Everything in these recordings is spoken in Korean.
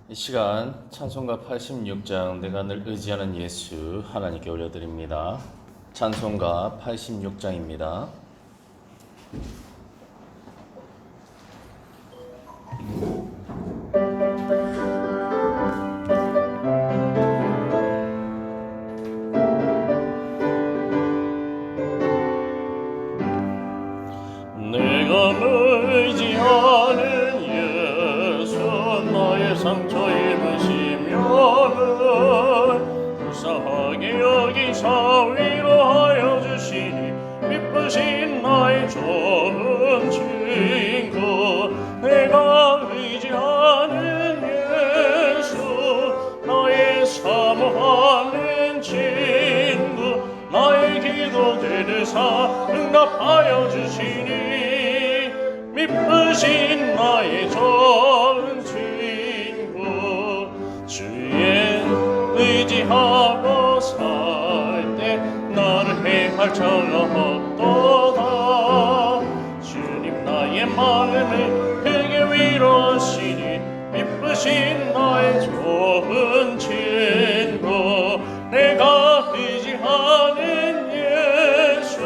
이 시간 찬송가 86장 내가 늘 의지하는 예수 하나님께 올려드립니다. 찬송가 86장입니다. 내가 의지하는 예수 나의 상처 입으시면은 불쌍하게 여기사 위로하여 주시니 미쁘신 나의 좋은 친구 내가 의지하는 예수 나의 사모하는 친구 나의 기도 들으사 응답하여 주시니 미쁘신 나의 좋은 친구 주의 의지하고 살 때 나를 해할 자가 없도다 주님 나의 마음을 크게 위로하시니 미쁘신 나의 좋은 친구 내가 의지하는 예수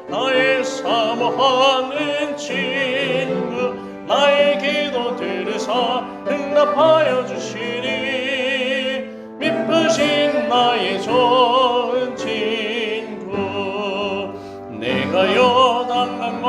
나의 사모하는 친구 나의 기도 들으사 응답하여 주시니 미쁘신 나의 좋은 친구 내가 요단강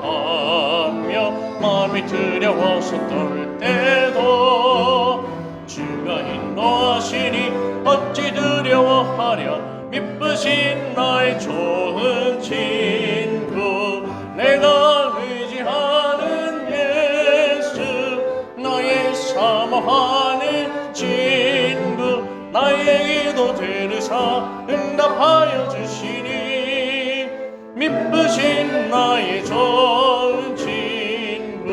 건너가며 마음이 두려워서 떨 때도 주가 인도하시니 어찌 두려워하랴 미쁘신 나의 좋은 친구 내가 의지하는 예수 나의 사모하는 친구 나의 기도 들으사 응답하여 주시니 미쁘신 나의 좋은 친구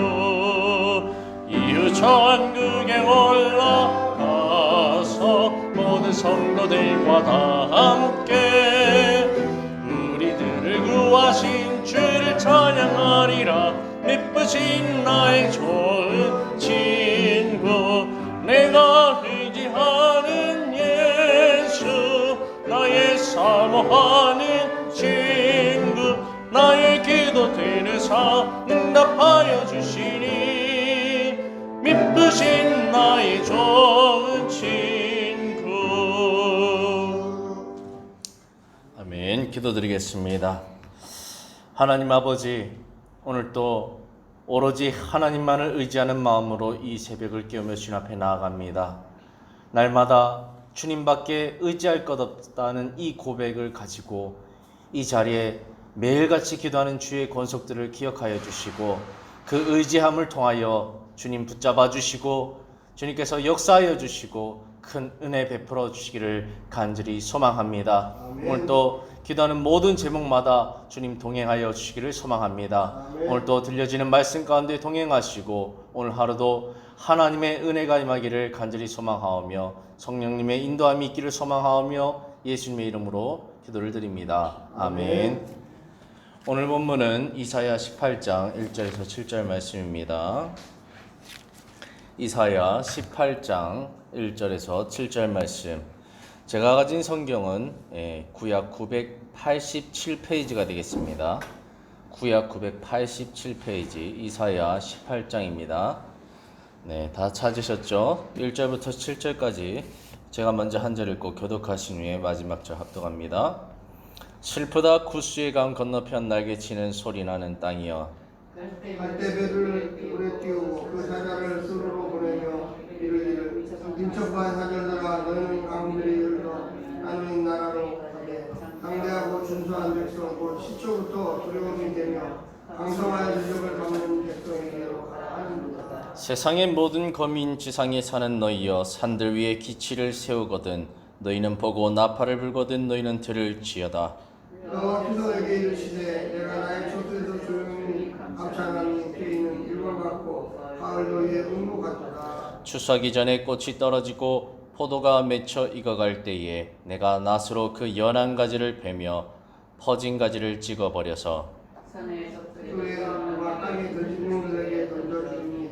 이후 천국에 올라가서 모든 성도들과 다 함께 우리들을 구하신 주를 찬양하리라 미쁘신 나의 좋은 친구 내가 의지하는 예수 나의 사모하는 친구 나의 기도 들으사 응답하여 주시니 미쁘신 나의 좋은 친구. 아멘. 기도드리겠습니다. 하나님 아버지, 오늘 또 오로지 하나님만을 의지하는 마음으로 이 새벽을 깨우며 주님 앞에 나아갑니다. 날마다 주님밖에 의지할 것 없다는 이 고백을 가지고 이 자리에 매일같이 기도하는 주의 권속들을 기억하여 주시고 그 의지함을 통하여 주님 붙잡아 주시고 주님께서 역사하여 주시고 큰 은혜 베풀어 주시기를 간절히 소망합니다. 아멘. 오늘 또 기도하는 모든 제목마다 주님 동행하여 주시기를 소망합니다. 아멘. 오늘 또 들려지는 말씀 가운데 동행하시고 오늘 하루도 하나님의 은혜가 임하기를 간절히 소망하오며 성령님의 인도함이 있기를 소망하오며 예수님의 이름으로 기도를 드립니다. 아멘. 오늘 본문은 이사야 18장 1절에서 7절 말씀입니다. 이사야 18장 1절에서 7절 말씀. 제가 가진 성경은 구약 987페이지가 되겠습니다. 구약 987페이지 이사야 18장입니다. 네, 다 찾으셨죠? 1절부터 7절까지 제가 먼저 한 절 읽고 교독하신 후에 마지막 절 합독합니다. 슬프다 구스의 강 건너편 날개치는 소리나는 땅이여 갈대배를 물에 띄우고 그 사자를 수로로 보내며 이르기를 민첩한 사절들아 너희는 강들이 흘러 나누는 나라로 가게 강대하고 준수한 백성 곧 시초부터 두려움이 되며 강성한 유적을 갚는 백성에게로 가라 하는도다. 세상의 모든 거민 지상에 사는 너희여 산들 위에 기치를 세우거든 너희는 보고 나팔을 불거든 너희는 들을지어다. 너 피서에게 이르시되 내가 나의 젖에서 조용히 감찬하니 그이는 일과 같고 가을 너희의 음부 같도다. 추수하기 전에 꽃이 떨어지고 포도가 맺혀 익어갈 때에 내가 낫으로 그 연한 가지를 베며 퍼진 가지를 찍어버려서 그의 땅에 던진 놈들에게 던져주니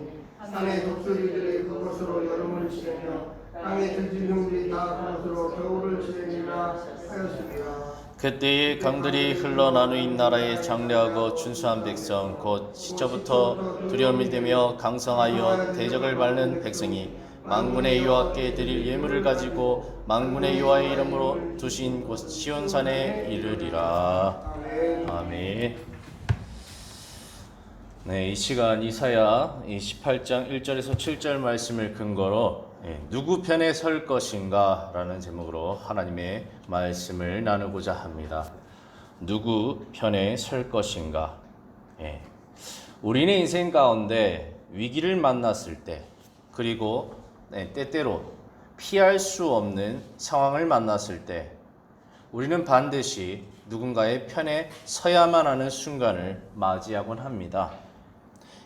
산의 독수리들이 그것으로 겨울을 지내며 땅의 들짐 형들이 다 그것으로 겨울을 지내리라 하였습니다. 그때의 강들이 흘러 나누인 나라에 장래하고 준수한 백성 곧 시초부터 두려움이 되며 강성하여 대적을 밟는 백성이 만군의 여호와께 드릴 예물을 가지고 만군의 여호와의 이름으로 두신 곳 시온산에 이르리라. 아멘. 네, 이 시간 이사야 18장 1절에서 7절 말씀을 근거로 누구 편에 설 것인가 라는 제목으로 하나님의 말씀을 나누고자 합니다. 누구 편에 설 것인가. 우리는 인생 가운데 위기를 만났을 때, 그리고 때때로 피할 수 없는 상황을 만났을 때 우리는 반드시 누군가의 편에 서야만 하는 순간을 맞이하곤 합니다.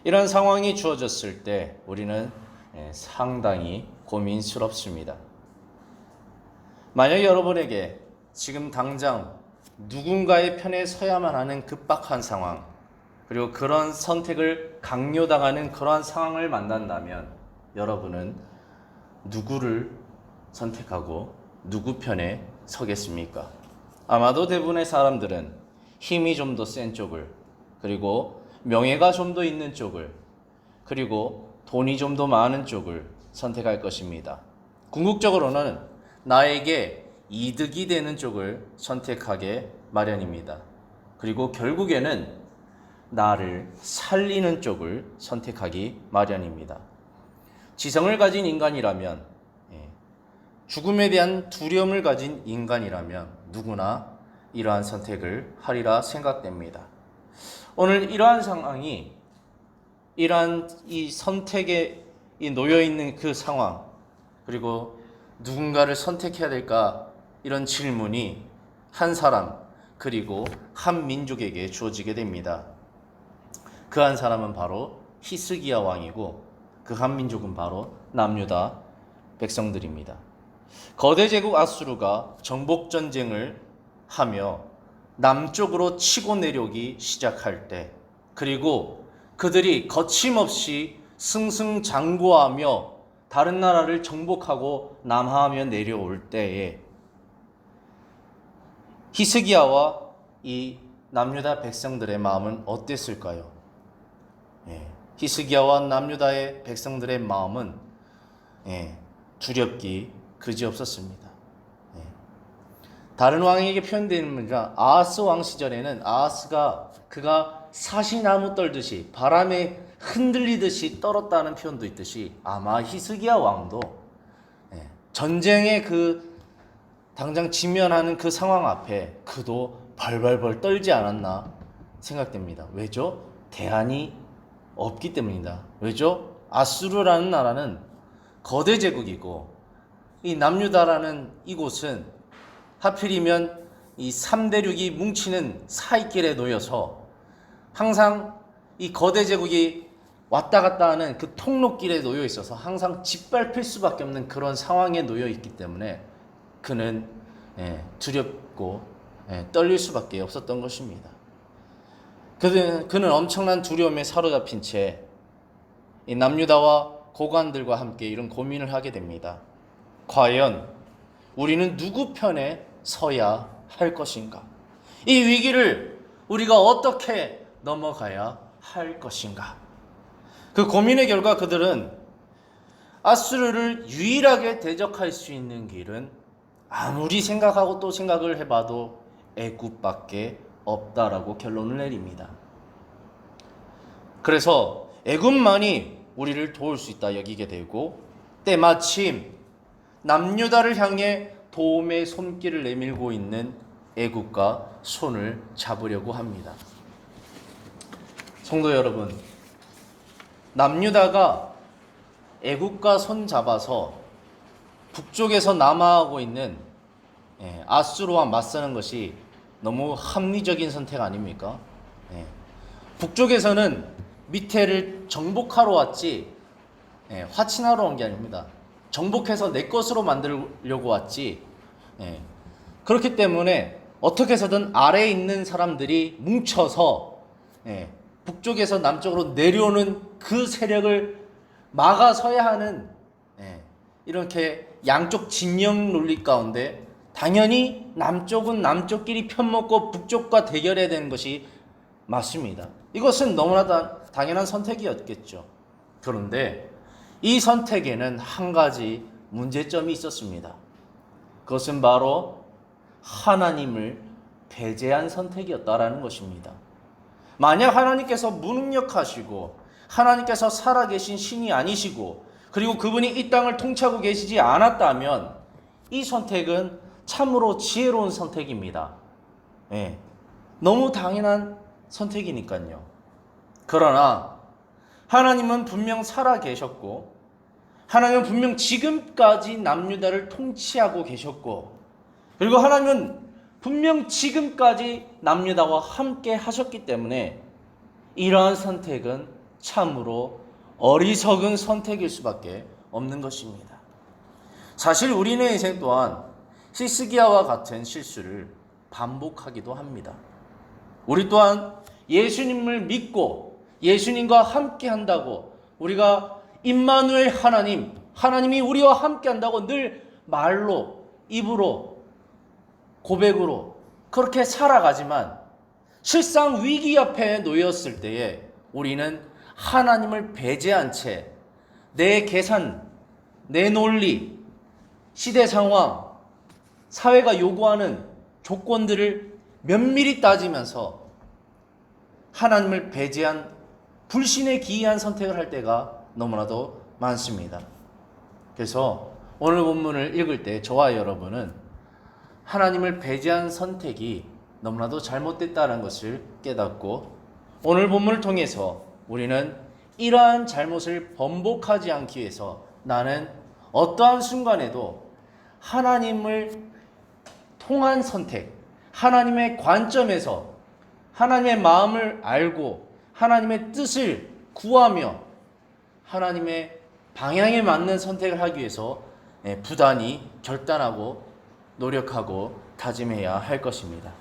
이런 상황이 주어졌을 때 우리는 상당히 고민스럽습니다. 만약 여러분에게 지금 당장 누군가의 편에 서야만 하는 급박한 상황, 그리고 그런 선택을 강요당하는 그러한 상황을 만난다면 여러분은 누구를 선택하고 누구 편에 서겠습니까? 아마도 대부분의 사람들은 힘이 좀 더 센 쪽을, 그리고 명예가 좀 더 있는 쪽을, 그리고 돈이 좀 더 많은 쪽을 선택할 것입니다. 궁극적으로는 나에게 이득이 되는 쪽을 선택하게 마련입니다. 그리고 결국에는 나를 살리는 쪽을 선택하기 마련입니다. 지성을 가진 인간이라면, 죽음에 대한 두려움을 가진 인간이라면 누구나 이러한 선택을 하리라 생각됩니다. 오늘 이러한 상황이, 이러한 이 선택에 놓여 있는 그 상황, 그리고 누군가를 선택해야 될까, 이런 질문이 한 사람, 그리고 한 민족에게 주어지게 됩니다. 그 한 사람은 바로 히스기야 왕이고, 그 한 민족은 바로 남유다 백성들입니다. 거대 제국 아수르가 정복 전쟁을 하며 남쪽으로 치고 내려오기 시작할 때, 그리고 그들이 거침없이 승승장구하며 다른 나라를 정복하고 남하하며 내려올 때에 히스기야와 이 남유다 백성들의 마음은 어땠을까요? 히스기야와 남유다의 백성들의 마음은 두렵기 그지없었습니다. 다른 왕에게 표현되는 문장, 아하스 왕 시절에는 아하스가 그가 사시나무 떨듯이 바람에 흔들리듯이 떨었다는 표현도 있듯이, 아마 히스기야 왕도 전쟁에 그 당장 직면하는 그 상황 앞에 그도 벌벌벌 떨지 않았나 생각됩니다. 왜죠? 대안이 없기 때문이다. 왜죠? 아수르라는 나라는 거대 제국이고, 이 남유다라는 이곳은 하필이면 이 3대륙이 뭉치는 사이길에 놓여서 항상 이 거대 제국이 왔다 갔다 하는 그 통로길에 놓여 있어서 항상 짓밟힐 수밖에 없는 그런 상황에 놓여 있기 때문에 그는 두렵고 떨릴 수밖에 없었던 것입니다. 그는 엄청난 두려움에 사로잡힌 채 이 남유다와 고관들과 함께 이런 고민을 하게 됩니다. 과연 우리는 누구 편에 서야 할 것인가? 이 위기를 우리가 어떻게 넘어가야 할 것인가? 그 고민의 결과 그들은 아수르를 유일하게 대적할 수 있는 길은 아무리 생각하고 또 생각을 해봐도 애굽밖에 없다라고 결론을 내립니다. 그래서 애굽만이 우리를 도울 수 있다 여기게 되고, 때마침 남유다를 향해 도움의 손길을 내밀고 있는 애굽과 손을 잡으려고 합니다. 성도 여러분, 남유다가 애굽과 손 잡아서 북쪽에서 남하하고 있는 아수르와 맞서는 것이 너무 합리적인 선택 아닙니까? 북쪽에서는 밑에를 정복하러 왔지 화친하러 온 게 아닙니다. 정복해서 내 것으로 만들려고 왔지. 그렇기 때문에 어떻게 해서든 아래에 있는 사람들이 뭉쳐서 북쪽에서 남쪽으로 내려오는 그 세력을 막아서야 하는 이렇게 양쪽 진영 논리 가운데 당연히 남쪽은 남쪽끼리 편먹고 북쪽과 대결해야 되는 것이 맞습니다. 이것은 너무나 당연한 선택이었겠죠. 그런데 이 선택에는 한 가지 문제점이 있었습니다. 그것은 바로 하나님을 배제한 선택이었다라는 것입니다. 만약 하나님께서 무능력하시고 하나님께서 살아계신 신이 아니시고 그리고 그분이 이 땅을 통치하고 계시지 않았다면 이 선택은 참으로 지혜로운 선택입니다. 예, 너무 당연한 선택이니까요. 그러나 하나님은 분명 살아계셨고 하나님은 분명 지금까지 남유다를 통치하고 계셨고 그리고 하나님은 분명 지금까지 남유다와 함께 하셨기 때문에 이러한 선택은 참으로 어리석은 선택일 수밖에 없는 것입니다. 사실 우리의 인생 또한 히스기야와 같은 실수를 반복하기도 합니다. 우리 또한 예수님을 믿고 예수님과 함께 한다고 우리가 임마누엘 하나님이 우리와 함께 한다고 늘 말로 입으로 고백으로 그렇게 살아가지만 실상 위기 앞에 놓였을 때에 우리는 하나님을 배제한 채 내 계산, 내 논리, 시대 상황, 사회가 요구하는 조건들을 면밀히 따지면서 하나님을 배제한 불신에 기이한 선택을 할 때가 너무나도 많습니다. 그래서 오늘 본문을 읽을 때 저와 여러분은 하나님을 배제한 선택이 너무나도 잘못됐다는 것을 깨닫고 오늘 본문을 통해서 우리는 이러한 잘못을 번복하지 않기 위해서 나는 어떠한 순간에도 하나님을 통한 선택, 하나님의 관점에서 하나님의 마음을 알고 하나님의 뜻을 구하며 하나님의 방향에 맞는 선택을 하기 위해서 부단히 결단하고 노력하고 다짐해야 할 것입니다.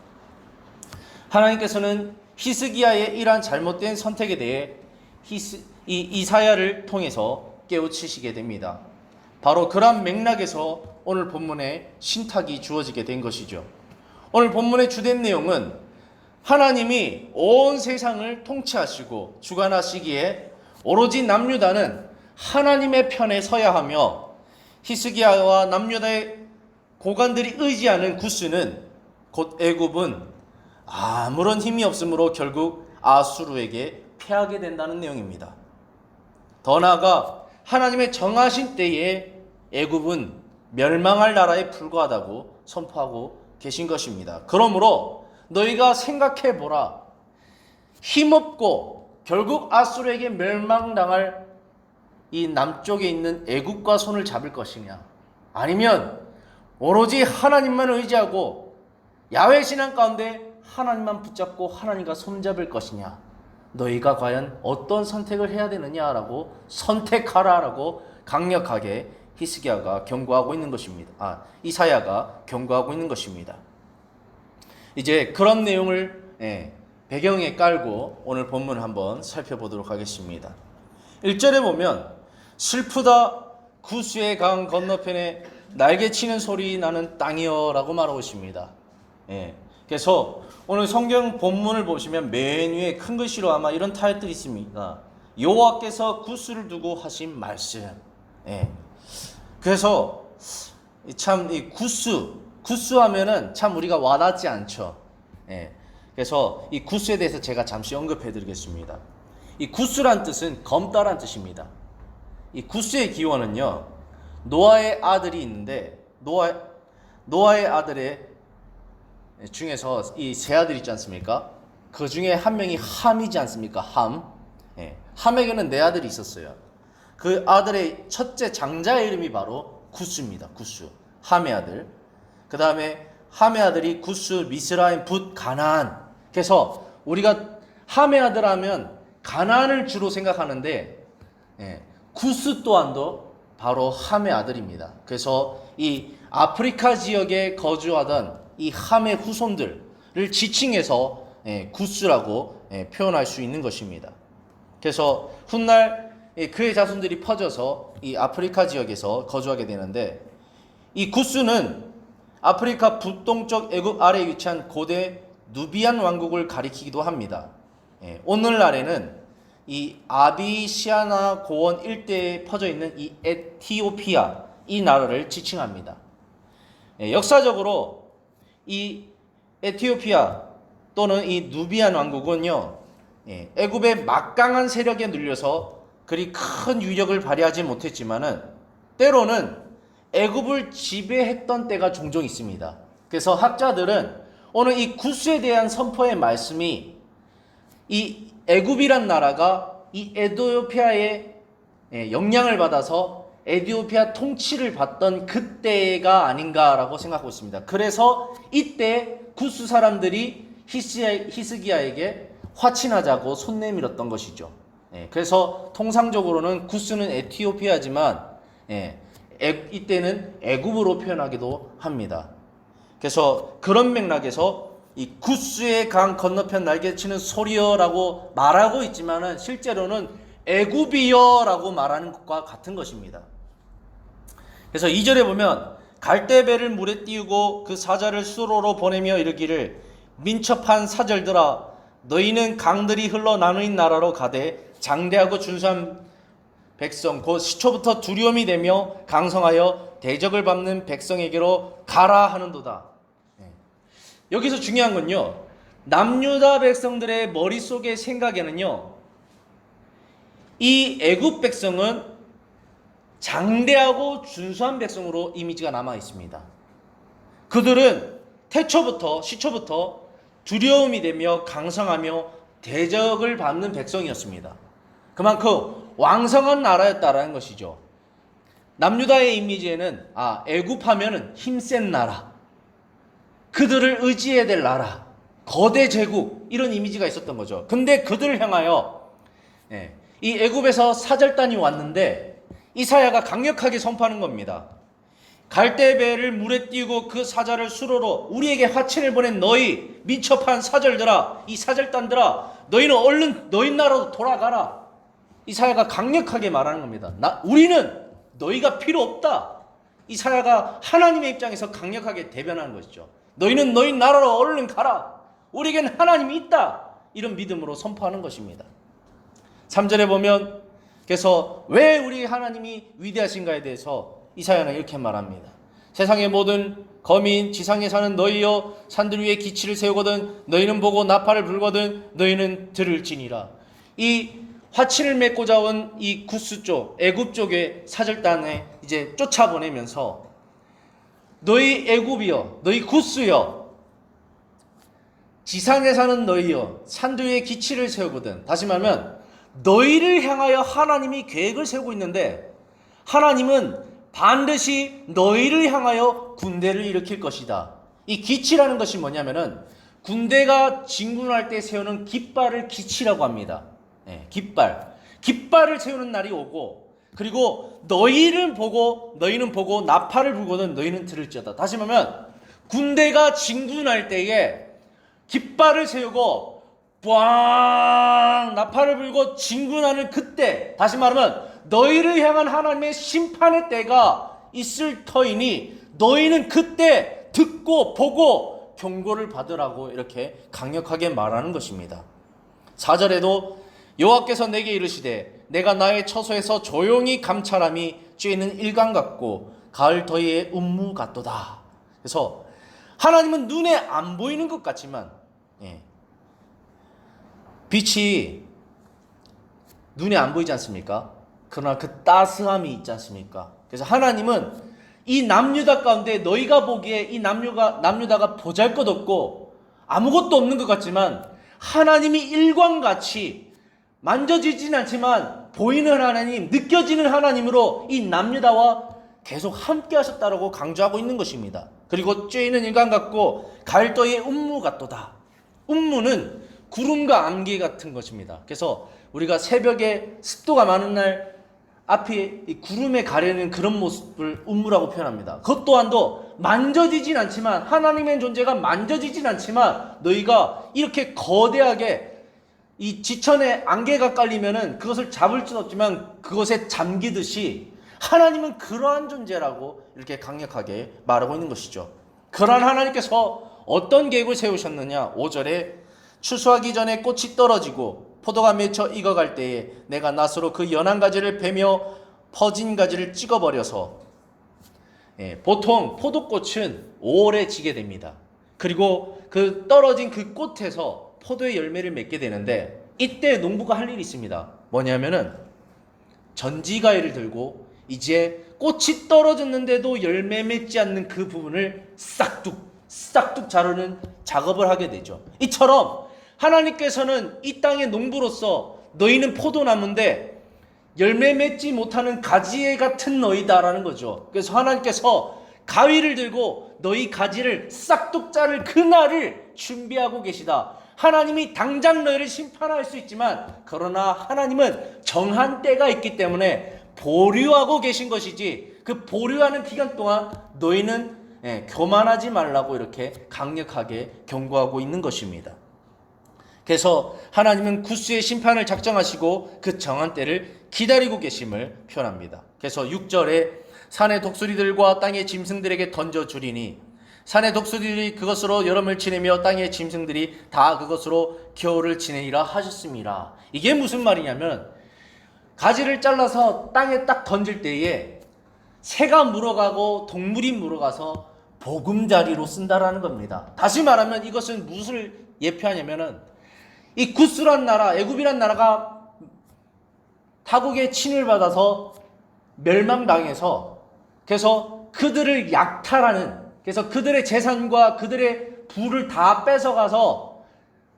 하나님께서는 히스기야의 이러한 잘못된 선택에 대해 이사야를 통해서 깨우치시게 됩니다. 바로 그런 맥락에서 오늘 본문에 신탁이 주어지게 된 것이죠. 오늘 본문의 주된 내용은 하나님이 온 세상을 통치하시고 주관하시기에 오로지 남유다는 하나님의 편에 서야 하며 히스기야와 남유다의 고관들이 의지하는 구스는 곧 애굽은 아무런 힘이 없으므로 결국 아수르에게 패하게 된다는 내용입니다. 더 나아가 하나님의 정하신 때에 애굽은 멸망할 나라에 불과하다고 선포하고 계신 것입니다. 그러므로 너희가 생각해 보라. 힘없고 결국 아수르에게 멸망당할 이 남쪽에 있는 애굽과 손을 잡을 것이냐, 아니면 오로지 하나님만 의지하고 야훼 신앙 가운데 하나님만 붙잡고 하나님과 손잡을 것이냐, 너희가 과연 어떤 선택을 해야 되느냐라고 선택하라라고 강력하게 히스기야가 경고하고 있는 것입니다. 이사야가 경고하고 있는 것입니다. 이제 그런 내용을 배경에 깔고 오늘 본문을 한번 살펴보도록 하겠습니다. 1절에 보면 슬프다 구스의 강 건너편에 날개 치는 소리 나는 땅이여 라고 말하고 있습니다. 그래서 오늘 성경 본문을 보시면 맨 위에 큰 글씨로 아마 이런 타이틀이 있습니다. 여호와께서 구스를 두고 하신 말씀. 그래서 참 이 구스 하면은 참 우리가 와닿지 않죠. 그래서 이 구스에 대해서 제가 잠시 언급해 드리겠습니다. 이 구스란 뜻은 검다란 뜻입니다. 이 구스의 기원은요, 노아의 아들이 있는데 노아의 아들의 중에서 이 세 아들 있지 않습니까? 그 중에 한 명이 함이지 않습니까? 함에게는 네 아들이 있었어요. 그 아들의 첫째 장자의 이름이 바로 구스입니다. 구스, 함의 아들. 그 다음에 함의 아들이 구스, 미스라임, 붓, 가나안. 그래서 우리가 함의 아들 하면 가나안을 주로 생각하는데 구스 또한도 바로 함의 아들입니다. 그래서 이 아프리카 지역에 거주하던 이 함의 후손들을 지칭해서 구스라고 표현할 수 있는 것입니다. 그래서 훗날 그의 자손들이 퍼져서 이 아프리카 지역에서 거주하게 되는데, 이 구스는 아프리카 북동쪽 애굽 아래에 위치한 고대 누비안 왕국을 가리키기도 합니다. 오늘날에는 이 아비시아나 고원 일대에 퍼져 있는 이 에티오피아, 이 나라를 지칭합니다. 역사적으로 이 에티오피아 또는 이 누비안 왕국은요, 애굽의 막강한 세력에 눌려서 그리 큰 유력을 발휘하지 못했지만은 때로는 애굽을 지배했던 때가 종종 있습니다. 그래서 학자들은 오늘 이 구스에 대한 선포의 말씀이 이 애굽이란 나라가 이 에티오피아의 영향을 받아서 에티오피아 통치를 받던 그때가 아닌가라고 생각하고 있습니다. 그래서 이때 구스 사람들이 히스기야에게 화친하자고 손 내밀었던 것이죠. 그래서 통상적으로는 구스는 에티오피아지만 이때는 애굽으로 표현하기도 합니다. 그래서 그런 맥락에서 이 구스의 강 건너편 날개치는 소리여라고 말하고 있지만은 실제로는 애굽이여라고 말하는 것과 같은 것입니다. 그래서 2절에 보면 갈대배를 물에 띄우고 그 사자를 수로로 보내며 이르기를 민첩한 사절들아 너희는 강들이 흘러 나누인 나라로 가되 장대하고 준수한 백성 곧 시초부터 두려움이 되며 강성하여 대적을 밟는 백성에게로 가라 하는도다. 여기서 중요한 건요, 남유다 백성들의 머릿속의 생각에는요, 이 애굽 백성은 장대하고 준수한 백성으로 이미지가 남아 있습니다. 그들은 시초부터 두려움이 되며 강성하며 대적을 받는 백성이었습니다. 그만큼 왕성한 나라였다라는 것이죠. 남유다의 이미지에는 애굽하면은 힘센 나라, 그들을 의지해야 될 나라, 거대 제국, 이런 이미지가 있었던 거죠. 근데 그들을 향하여 이 애굽에서 사절단이 왔는데 이사야가 강력하게 선포하는 겁니다. 갈대배를 물에 띄우고 그 사자를 수로로 우리에게 화친을 보낸 너희 민첩한 사절들아, 이 사절단들아, 너희는 얼른 너희 나라로 돌아가라. 이사야가 강력하게 말하는 겁니다. 우리는 너희가 필요 없다. 이사야가 하나님의 입장에서 강력하게 대변하는 것이죠. 너희는 너희 나라로 얼른 가라. 우리에겐 하나님이 있다. 이런 믿음으로 선포하는 것입니다. 3절에 보면 그래서 왜 우리 하나님이 위대하신가에 대해서 이사야는 이렇게 말합니다. 세상의 모든 거민 지상에 사는 너희여 산들 위에 기치를 세우거든 너희는 보고 나팔을 불거든 너희는 들을지니라. 이 화친을 맺고자 온 이 구스 쪽 애굽 쪽의 사절단에 이제 쫓아보내면서 너희 애굽이여 너희 구스여 지상에 사는 너희여 산들 위에 기치를 세우거든. 다시 말하면 너희를 향하여 하나님이 계획을 세우고 있는데 하나님은 반드시 너희를 향하여 군대를 일으킬 것이다. 이 기치라는 것이 뭐냐면은 군대가 진군할 때 세우는 깃발을 기치라고 합니다. 깃발을 세우는 날이 오고 그리고 너희는 보고 나팔을 불고는 너희는 들을지어다. 다시 말하면 군대가 진군할 때에 깃발을 세우고 꽝 나팔을 불고 진군하는 그때, 다시 말하면 너희를 향한 하나님의 심판의 때가 있을 터이니 너희는 그때 듣고 보고 경고를 받으라고 이렇게 강력하게 말하는 것입니다. 4절에도 여호와께서 내게 이르시되 내가 나의 처소에서 조용히 감찰함이 쬐는 일광 같고 가을 더위의 운무 같도다. 그래서 하나님은 눈에 안 보이는 것 같지만 빛이 눈에 안 보이지 않습니까? 그러나 그 따스함이 있지 않습니까? 그래서 하나님은 이 남유다 가운데 너희가 보기에 이 남유다가 보잘것없고 아무것도 없는 것 같지만 하나님이 일광같이 만져지진 않지만 보이는 하나님, 느껴지는 하나님으로 이 남유다와 계속 함께 하셨다라고 강조하고 있는 것입니다. 그리고 쬐이는 일광 같고 가을더위의 운무 같도다. 운무는 구름과 안개 같은 것입니다. 그래서 우리가 새벽에 습도가 많은 날 앞에 이 구름에 가려는 그런 모습을 운무라고 표현합니다. 그것 또한도 만져지진 않지만 하나님의 존재가 만져지진 않지만 너희가 이렇게 거대하게 이 지천에 안개가 깔리면은 그것을 잡을 수는 없지만 그것에 잠기듯이 하나님은 그러한 존재라고 이렇게 강력하게 말하고 있는 것이죠. 그러한 하나님께서 어떤 계획을 세우셨느냐? 5절에 추수하기 전에 꽃이 떨어지고 포도가 맺혀 익어갈 때에 내가 낫으로 그 연한 가지를 베며 퍼진 가지를 찍어버려서 보통 포도꽃은 5월에 지게 됩니다. 그리고 그 떨어진 그 꽃에서 포도의 열매를 맺게 되는데 이때 농부가 할 일이 있습니다. 뭐냐면은 전지가위를 들고 이제 꽃이 떨어졌는데도 열매 맺지 않는 그 부분을 싹둑 자르는 작업을 하게 되죠. 이처럼 하나님께서는 이 땅의 농부로서 너희는 포도나무인데 열매 맺지 못하는 가지 같은 너희다라는 거죠. 그래서 하나님께서 가위를 들고 너희 가지를 싹둑 자를 그날을 준비하고 계시다. 하나님이 당장 너희를 심판할 수 있지만 그러나 하나님은 정한 때가 있기 때문에 보류하고 계신 것이지 그 보류하는 기간 동안 너희는 교만하지 말라고 이렇게 강력하게 경고하고 있는 것입니다. 그래서 하나님은 구수의 심판을 작정하시고 그 정한 때를 기다리고 계심을 표현합니다. 그래서 6절에 산의 독수리들과 땅의 짐승들에게 던져주리니 산의 독수리들이 그것으로 여름을 지내며 땅의 짐승들이 다 그것으로 겨울을 지내리라 하셨습니다. 이게 무슨 말이냐면 가지를 잘라서 땅에 딱 던질 때에 새가 물어가고 동물이 물어가서 보금자리로 쓴다라는 겁니다. 다시 말하면 이것은 무엇을 예표하냐면은 이 구스란 나라, 애굽이란 나라가 타국의 침을 받아서 멸망당해서 그래서 그들을 약탈하는 그래서 그들의 재산과 그들의 부를 다 뺏어가서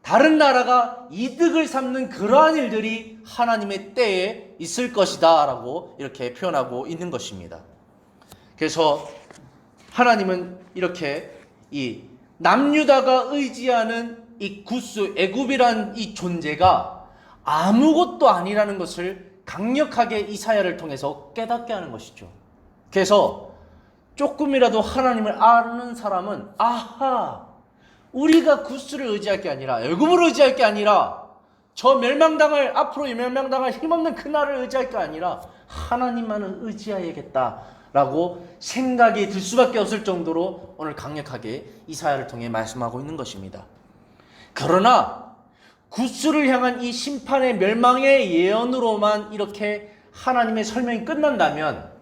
다른 나라가 이득을 삼는 그러한 일들이 하나님의 때에 있을 것이다 라고 이렇게 표현하고 있는 것입니다. 그래서 하나님은 이렇게 이 남유다가 의지하는 이 구스 애굽이란 이 존재가 아무것도 아니라는 것을 강력하게 이사야를 통해서 깨닫게 하는 것이죠. 그래서 조금이라도 하나님을 아는 사람은 아하, 우리가 구스를 의지할 게 아니라 애굽을 의지할 게 아니라 저 앞으로 멸망당할 힘없는 그 나라를 의지할 게 아니라 하나님만을 의지해야겠다라고 생각이 들 수밖에 없을 정도로 오늘 강력하게 이사야를 통해 말씀하고 있는 것입니다. 그러나 구스를 향한 이 심판의 멸망의 예언으로만 이렇게 하나님의 설명이 끝난다면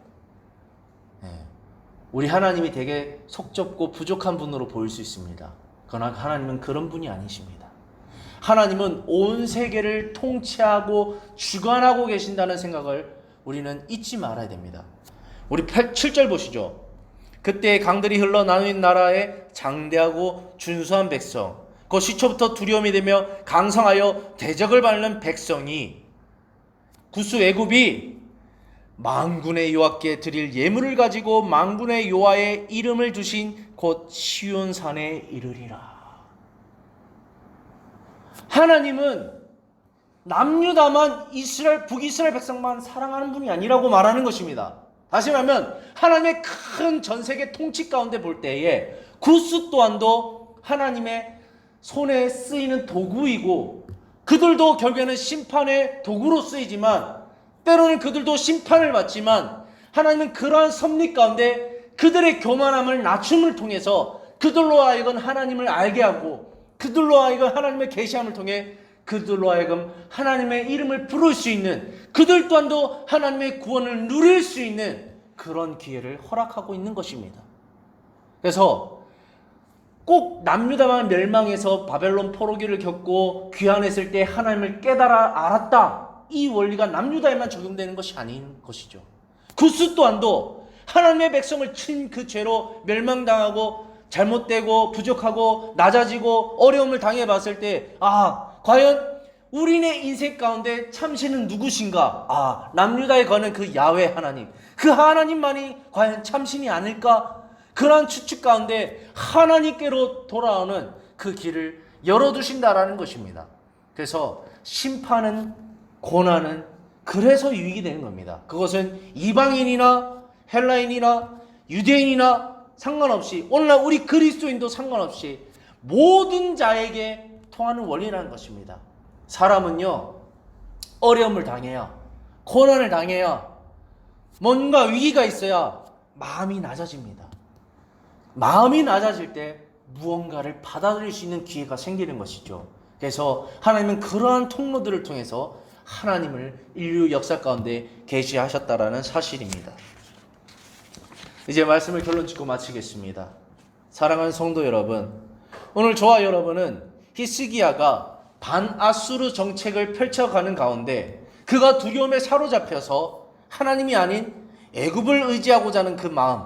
우리 하나님이 되게 속좁고 부족한 분으로 보일 수 있습니다. 그러나 하나님은 그런 분이 아니십니다. 하나님은 온 세계를 통치하고 주관하고 계신다는 생각을 우리는 잊지 말아야 됩니다. 우리 7절 보시죠. 그때 강들이 흘러 나누인 나라에 장대하고 준수한 백성 그 시초부터 두려움이 되며 강성하여 대적을 받는 백성이 구스 애굽이 만군의 여호와께 드릴 예물을 가지고 만군의 여호와의 이름을 두신 곧 시온산에 이르리라. 하나님은 남유다만 북이스라엘 백성만 사랑하는 분이 아니라고 말하는 것입니다. 다시 말하면 하나님의 큰 전세계 통치 가운데 볼 때에 구스 또한도 하나님의 손에 쓰이는 도구이고 그들도 결국에는 심판의 도구로 쓰이지만 때로는 그들도 심판을 받지만 하나님은 그러한 섭리 가운데 그들의 교만함을 낮춤을 통해서 그들로 하여금 하나님을 알게 하고 그들로 하여금 하나님의 계시함을 통해 그들로 하여금 하나님의 이름을 부를 수 있는 그들 또한도 하나님의 구원을 누릴 수 있는 그런 기회를 허락하고 있는 것입니다. 그래서 꼭 남유다만 멸망해서 바벨론 포로기를 겪고 귀환했을 때 하나님을 깨달아 알았다. 이 원리가 남유다에만 적용되는 것이 아닌 것이죠. 구스 또한도 하나님의 백성을 친 그 죄로 멸망당하고 잘못되고 부족하고 낮아지고 어려움을 당해봤을 때 과연 우리네 인생 가운데 참신은 누구신가? 남유다에 거는 그 야훼 하나님, 그 하나님만이 과연 참신이 아닐까? 그러한 추측 가운데 하나님께로 돌아오는 그 길을 열어두신다라는 것입니다. 그래서 심판은 고난은 그래서 유익이 되는 겁니다. 그것은 이방인이나 헬라인이나 유대인이나 상관없이 오늘날 우리 그리스도인도 상관없이 모든 자에게 통하는 원리라는 것입니다. 사람은요 어려움을 당해야 고난을 당해야 뭔가 위기가 있어야 마음이 낮아집니다. 마음이 낮아질 때 무언가를 받아들일 수 있는 기회가 생기는 것이죠. 그래서 하나님은 그러한 통로들을 통해서 하나님을 인류 역사 가운데 계시하셨다라는 사실입니다. 이제 말씀을 결론 짓고 마치겠습니다. 사랑하는 성도 여러분, 오늘 저와 여러분은 히스기야가 반아수르 정책을 펼쳐가는 가운데 그가 두려움에 사로잡혀서 하나님이 아닌 애굽을 의지하고자 하는 그 마음,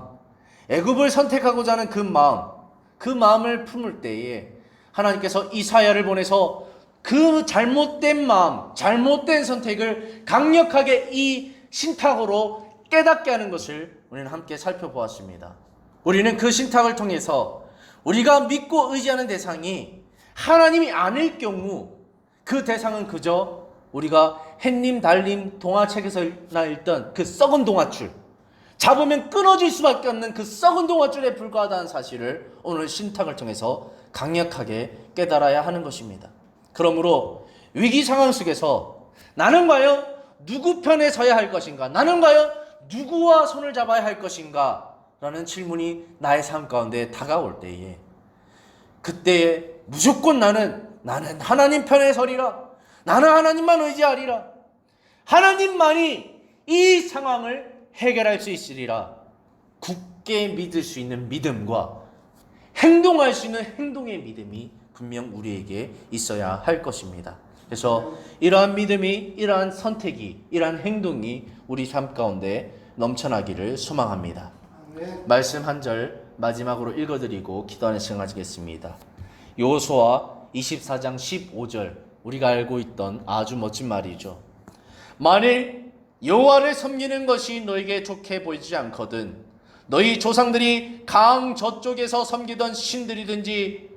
애굽을 선택하고자 하는 그 마음을 품을 때에 하나님께서 이사야를 보내서 그 잘못된 마음, 잘못된 선택을 강력하게 이 신탁으로 깨닫게 하는 것을 우리는 함께 살펴보았습니다. 우리는 그 신탁을 통해서 우리가 믿고 의지하는 대상이 하나님이 아닐 경우 그 대상은 그저 우리가 햇님 달님 동화책에서나 읽던 그 썩은 동화줄, 잡으면 끊어질 수밖에 없는 그 썩은 동화줄에 불과하다는 사실을 오늘 신탁을 통해서 강력하게 깨달아야 하는 것입니다. 그러므로 위기 상황 속에서 나는 과연 누구 편에 서야 할 것인가? 나는 과연 누구와 손을 잡아야 할 것인가? 라는 질문이 나의 삶 가운데 다가올 때에 그때에 무조건 나는 하나님 편에 서리라. 나는 하나님만 의지하리라. 하나님만이 이 상황을 해결할 수 있으리라. 굳게 믿을 수 있는 믿음과 행동할 수 있는 행동의 믿음이 분명 우리에게 있어야 할 것입니다. 그래서 이러한 믿음이, 이러한 선택이, 이러한 행동이 우리 삶 가운데 넘쳐나기를 소망합니다. 말씀 한 절 마지막으로 읽어드리고 기도하는 시간 가지겠습니다. 여호수아 24장 15절, 우리가 알고 있던 아주 멋진 말이죠. 만일 여호와를 섬기는 것이 너에게 좋게 보이지 않거든 너희 조상들이 강 저쪽에서 섬기던 신들이든지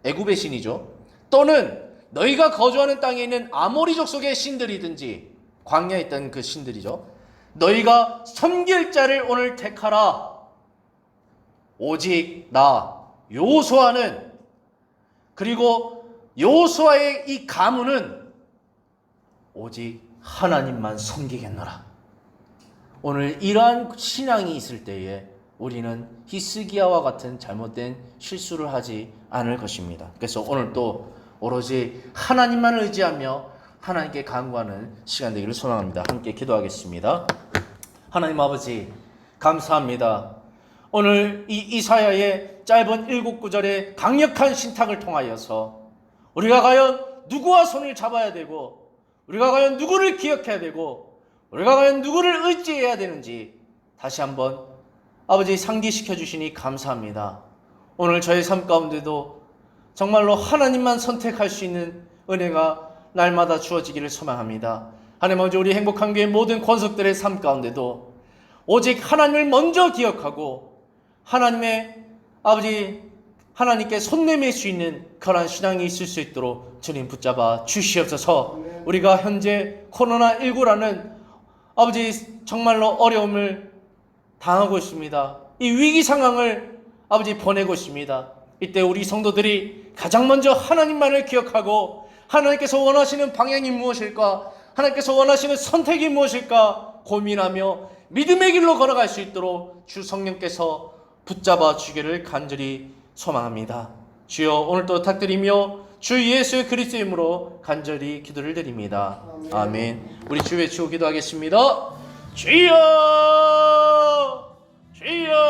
애굽의 신이죠, 또는 너희가 거주하는 땅에 있는 아모리 족속의 신들이든지 광야에 있던 그 신들이죠, 너희가 섬길 자를 오늘 택하라. 오직 나 여호수아는, 그리고 여호수아의 이 가문은 오직 하나님만 섬기겠노라. 오늘 이러한 신앙이 있을 때에 우리는 히스기야와 같은 잘못된 실수를 하지 않을 것입니다. 그래서 오늘 또 오로지 하나님만을 의지하며 하나님께 간구하는 시간 되기를 소망합니다. 함께 기도하겠습니다. 하나님 아버지, 감사합니다. 오늘 이 이사야의 짧은 7구절의 강력한 신탁을 통하여서 우리가 과연 누구와 손을 잡아야 되고, 우리가 과연 누구를 기억해야 되고, 우리가 과연 누구를 의지해야 되는지 다시 한번 아버지 상기시켜 주시니 감사합니다. 오늘 저의 삶 가운데도 정말로 하나님만 선택할 수 있는 은혜가 날마다 주어지기를 소망합니다. 하나님 아버지, 우리 행복한 교회 모든 권속들의 삶 가운데도 오직 하나님을 먼저 기억하고 하나님의 아버지 하나님께 손 내밀 수 있는 그러한 신앙이 있을 수 있도록 주님 붙잡아 주시옵소서. 우리가 현재 코로나19라는 아버지 정말로 어려움을 당하고 있습니다. 이 위기 상황을 아버지 보내고 있습니다. 이때 우리 성도들이 가장 먼저 하나님만을 기억하고 하나님께서 원하시는 방향이 무엇일까, 하나님께서 원하시는 선택이 무엇일까 고민하며 믿음의 길로 걸어갈 수 있도록 주 성령께서 붙잡아 주기를 간절히 소망합니다. 주여, 오늘도 부탁드리며 주 예수 그리스도의 이름으로 간절히 기도를 드립니다. 아멘. 우리 주 외치고 기도하겠습니다. 주여, 주여.